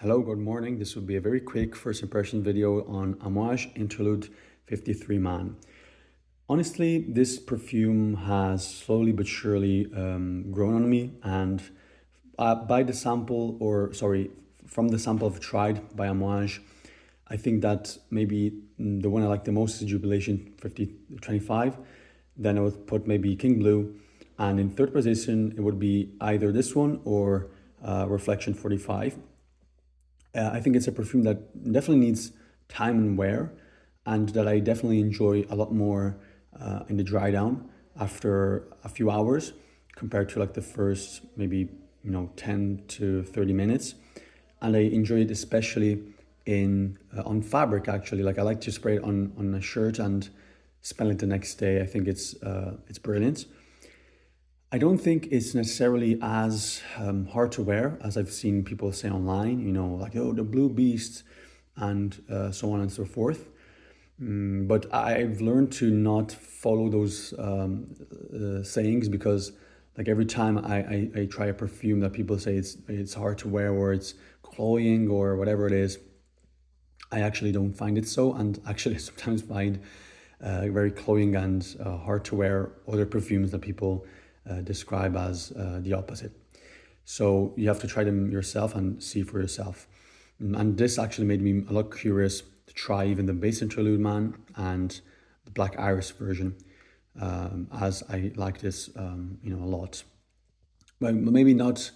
Hello, good morning. This will be a very quick first impression video on Amouage Interlude 53 Man. Honestly, this perfume has slowly but surely grown on me, and by the sample, or sorry, from the sample I've tried by Amouage, I think that maybe the one I like the most is Jubilation 5025. Then I would put maybe King Blue, and in third position it would be either this one or Reflection 45. I think it's a perfume that definitely needs time and wear, and that I definitely enjoy a lot more in the dry down after a few hours compared to like the first maybe 10 to 30 minutes. And I enjoy it especially in on fabric. Like I like to spray it on a shirt and smell it the next day. I think it's brilliant. I don't think it's necessarily as hard to wear as I've seen people say online, like, oh, the blue beast and so on and so forth. But I've learned to not follow those sayings, because like every time I try a perfume that people say it's hard to wear or it's cloying or whatever it is, I actually don't find it so, and actually sometimes find very cloying and hard to wear other perfumes that people describe as the opposite. So you have to try them yourself and see for yourself. And this actually made me a lot curious to try even the Base Interlude Man and the Black Iris version, as I like this, a lot. But maybe not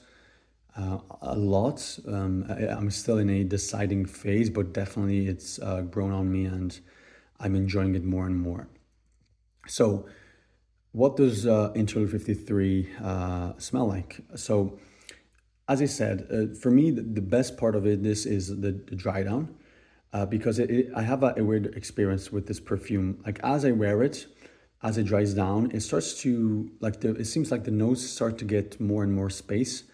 a lot. I'm still in a deciding phase, but definitely it's grown on me and I'm enjoying it more and more. So what does Interlude 53 smell like? So, as I said, for me, the best part of it, this is the dry down, because I have a weird experience with this perfume. Like as I wear it, as it dries down, it starts to, it seems like the notes start to get more and more space,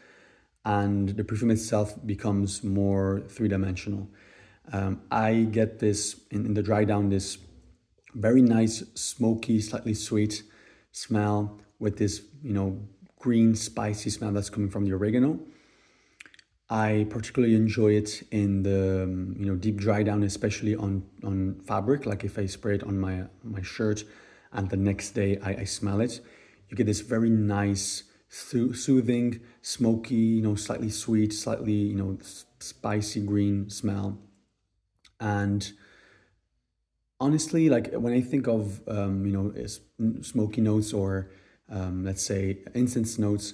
and the perfume itself becomes more three-dimensional. I get this in the dry down, this very nice, smoky, slightly sweet smell with this, green, spicy smell that's coming from the oregano. I particularly enjoy it in the, deep dry down, especially on fabric. Like if I spray it on my shirt and the next day I smell it, you get this very nice, soothing, smoky, slightly sweet, slightly, spicy green smell. And honestly, like when I think of smoky notes or let's say incense notes,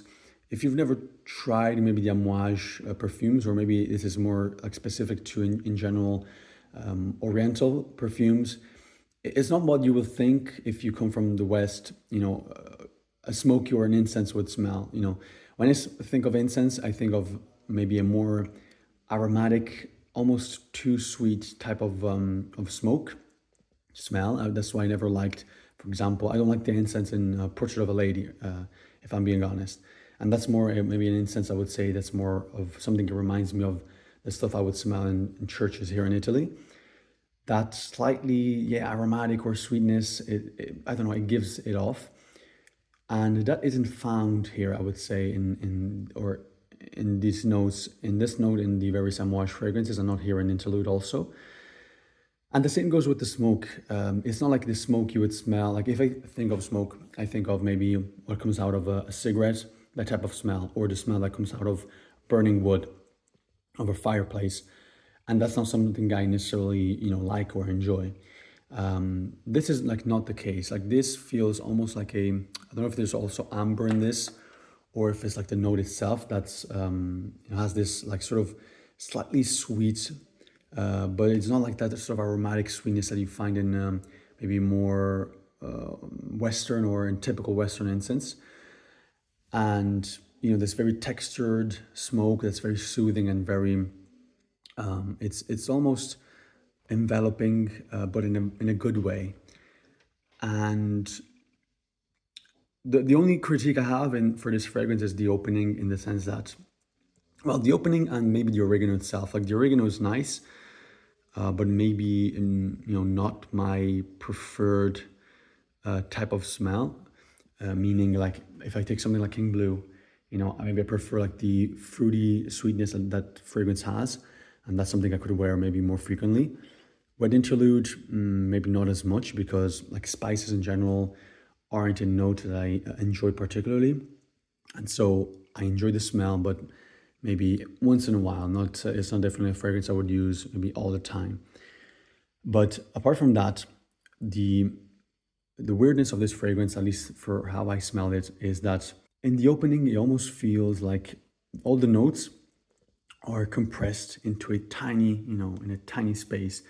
if you've never tried maybe the Amouage perfumes, or maybe this is more like specific to in general Oriental perfumes, it's not what you will think if you come from the West. A smoky or an incense would smell. When I think of incense, I think of maybe a more aromatic, almost too sweet type of smoke smell. That's why I never liked, for example, I don't like the incense in Portrait of a Lady, if I'm being honest. And that's more maybe an incense, I would say, that's more of something that reminds me of the stuff I would smell in churches here in Italy. That slightly, aromatic or sweetness, I don't know, it gives it off. And that isn't found here, I would say, in these notes, in this note, in the various Amouage fragrances, and not here in Interlude also. And the same goes with the smoke. It's not like the smoke you would smell. Like if I think of smoke, I think of maybe what comes out of a cigarette, that type of smell, or the smell that comes out of burning wood, of a fireplace. And that's not something I necessarily, like or enjoy. This is like not the case. Like this feels almost like I don't know if there's also amber in this, or if it's like the note itself that's has this like sort of slightly sweet, but it's not like that sort of aromatic sweetness that you find in maybe more Western or in typical Western incense. And this very textured smoke that's very soothing and very it's almost enveloping, but in a good way. And the only critique I have for this fragrance is the opening, in the sense that, well, the opening and maybe the oregano itself. Like the oregano is nice, but maybe not my preferred type of smell. Meaning, like if I take something like King Blue, maybe I prefer like the fruity sweetness that fragrance has. and that's something I could wear maybe more frequently. Wet Interlude, maybe not as much, because like spices in general aren't a note that I enjoy particularly. And so I enjoy the smell, but maybe once in a while. Not It's not definitely a fragrance I would use maybe all the time. But apart from that, the weirdness of this fragrance, at least for how I smell it, is that in the opening it almost feels like all the notes are compressed into a tiny, in a tiny space.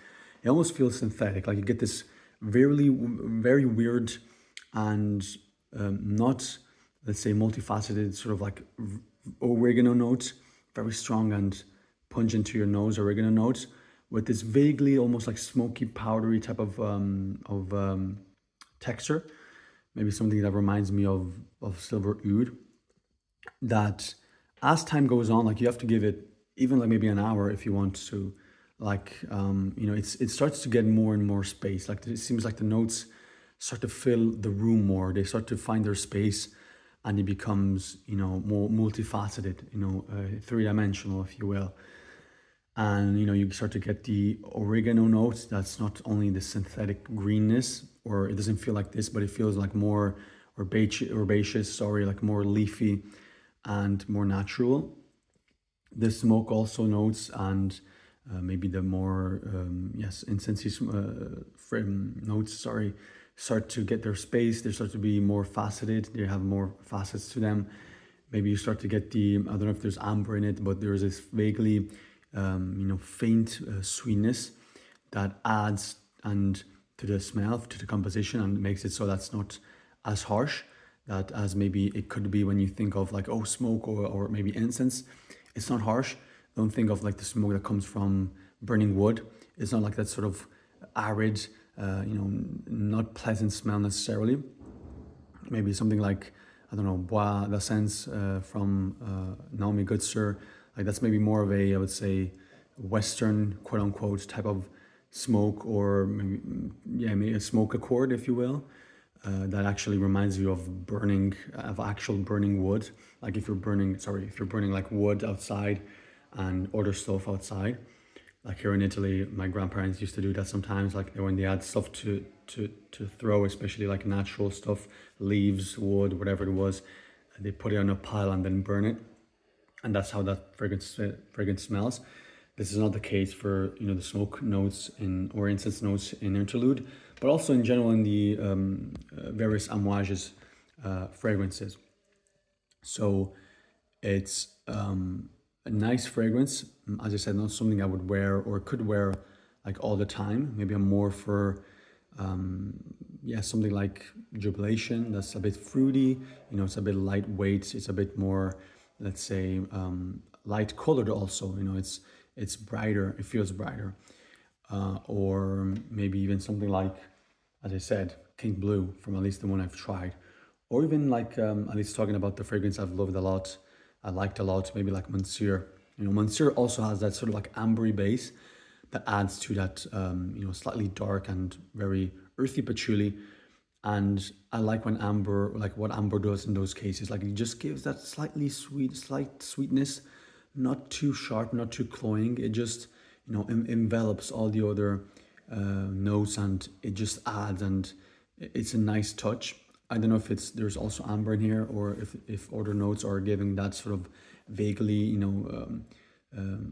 It almost feels synthetic. Like you get this very weird and not, let's say, multifaceted sort of like oregano notes, very strong and pungent to your nose, oregano notes, with this vaguely almost like smoky, powdery type of texture. Maybe something that reminds me of silver oud. That as time goes on, like you have to give it even like maybe an hour if you want to, like it starts to get more and more space. Like it seems like the notes start to fill the room more. They start to find their space, and it becomes more multifaceted, three-dimensional, if you will. And you start to get the oregano notes. That's not only the synthetic greenness, or it doesn't feel like this, but it feels like more herbaceous, sorry, like more leafy and more natural. The smoke also notes, and maybe the more incensey notes, sorry, start to get their space. They start to be more faceted. They have more facets to them. Maybe you start to get I don't know if there's amber in it, but there's this vaguely faint sweetness that adds and to the smell, to the composition, and makes it so that's not as harsh that as maybe it could be when you think of like, oh, smoke or maybe incense. It's not harsh. Don't think of like the smoke that comes from burning wood. It's not like that sort of arid, not pleasant smell necessarily. Maybe something like, I don't know, Bois d'Essence from Naomi Goodsir. Like that's maybe more of a, I would say, Western, quote unquote, type of smoke, or maybe a smoke accord, if you will. That actually reminds you of actual burning wood. Like if you're burning like wood outside and other stuff outside. Like here in Italy, my grandparents used to do that sometimes. Like when they had stuff to throw, especially like natural stuff, leaves, wood, whatever it was, they put it on a pile and then burn it, and that's how that fragrance smells. This is not the case for the smoke notes or incense notes in Interlude, but also in general in the various Amouage's fragrances. So it's a nice fragrance. As I said, not something I would wear or could wear like all the time. Maybe I'm more for something like Jubilation. That's a bit fruity. It's a bit lightweight. It's a bit more, let's say, light colored also. It's brighter. It feels brighter. Or maybe even something like, as I said, King Blue, from at least the one I've tried. Or even like, at least talking about the fragrance I've loved a lot, I liked a lot, maybe like Monsieur. Monsieur also has that sort of like ambery base that adds to that, slightly dark and very earthy patchouli. And I like when what amber does in those cases. Like it just gives that slight sweetness, not too sharp, not too cloying. It just, envelops all the other notes, and it just adds, and it's a nice touch. I don't know if there's also amber in here, or if other notes are giving that sort of vaguely,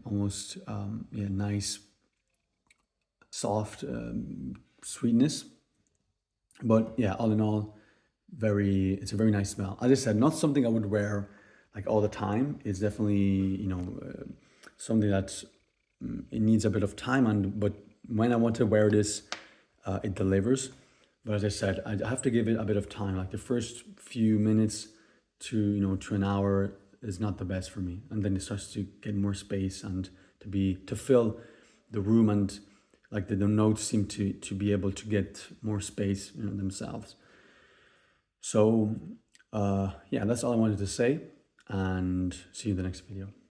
almost nice, soft sweetness. But yeah, all in all, it's a very nice smell. As I said, not something I would wear like all the time. It's definitely something that it needs a bit of time, but when I want to wear this, it delivers. But as I said, I have to give it a bit of time. Like the first few minutes to an hour is not the best for me, and then it starts to get more space and to fill the room, and like the notes seem to be able to get more space themselves. So that's all I wanted to say, and see you in the next video.